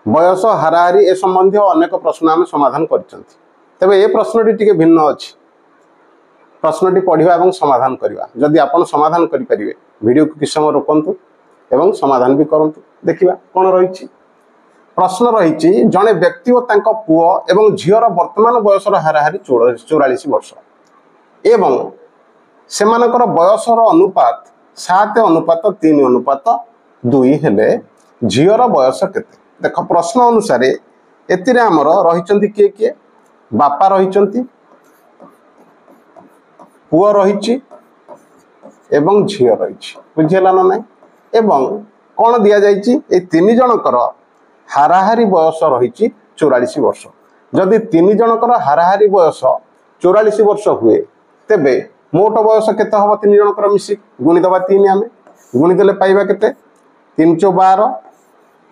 बयस हाराहारी ए संबंधी अनेक प्रश्न आम समाधान करछंती। तेबे ए प्रश्नटी टिके भिन्न अछि। प्रश्नटी पढ़िबा एवं समाधान करबा। जदि आपण समाधान करि परिबे वीडियो को किछ समय रोकंतु एवं समाधान भी करंतु। देखिबा कोन रहिछि। प्रश्न रहिछि जणे व्यक्ति और तांको पुओ एवं झियर वर्तमान बयसर हाराहारी 44 वर्ष एवं सेमानकर बयसर अनुपात 7:3:2 हेले झियर बयस केते। देख प्रश्न अनुसार एतिरे हमर रहिचंती किए बापा रहिचंती पुओ रहिछि एवं झियो रहिछि। बुझिला ना नै। एवं कोन दिया जाइछि ए तीन जनकर हाराहारी बयस रहिछि 44 वर्ष। जदि तीन जनकर हाराहारी बयस 44 वर्ष हुए तेबे मोट बयस केते हबो तीन जनकर मिसी गुणी दबा 3 आमे गुणी देले पाइबा केते 3 × 12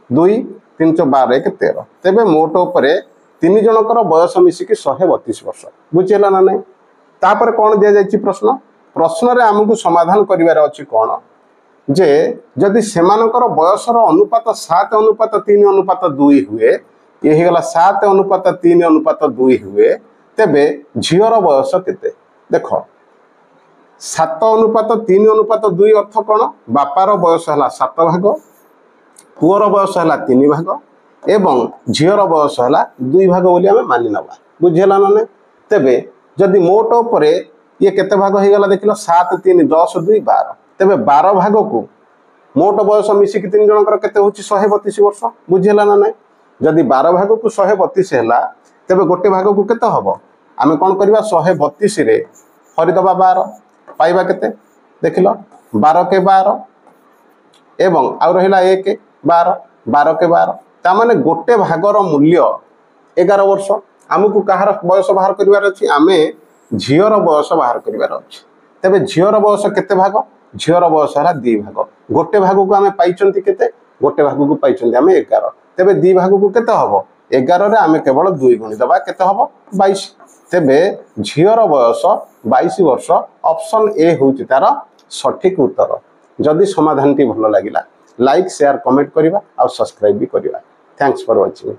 2 3 × 12 1 13। तेबे मोट उपरे तीन जनकर बयस मिसी कि 132 वर्ष। बुझिला ना नै। तापर कोन दिया जाइछि प्रश्न प्रश्न रे हमकु समाधान करिवार अछि कोन जे जदि सेमानकर बयसर अनुपात 7:3:2 हुए ये हेगला 7:3:2 हुए तेबे झियर बयस केते। देखो 7:3:2 अर्थ कोन बापार बयस हला 7 भाग पुअर बयस हला 3 भाग एवं झियर बयस हला 2 भाग बोली हमें मानि नबा। बुझिला ना नै। तेबे जदि मोट उपरे ये केते भाग हे गला देखिलो 7 3 10 2 12 तेबे 12 भाग को मोट बयस मिसी कि तीन जनकर केते होची 132 वर्ष। बुझिला ना नै। जदि 12 भाग को 132 हैला तेबे गोटे भाग को केते हबो आमे कोन करबा 132 रे हरि दबा 12 पाइबा केते देखिलो 12 के 12 एवं आ रहिला 1 12 12 के 12 ता माने गोटे भागर मूल्य 11 वर्ष। हमकु कहार बयस बाहर करिवार अछि आमे झियर बयस बाहर करिवार अछि। तबे झियर बयस केते भाग झियर बयस हला 2 भाग गोटे भाग को आमे पाइचंती केते गोटे भाग को पाइचंती आमे 11 तबे 2 भाग को केते हबो 11 रे आमे केवल 2 गुणी दबा केते हबो 22। तबे झियर बयस 22 वर्ष ऑप्शन ए होउची तार सठिक उत्तर। जदि समाधानटी भलो लागिला लाइक शेयर कमेंट करिबा आ सब्सक्राइब भी करिबा। Thanks for watching.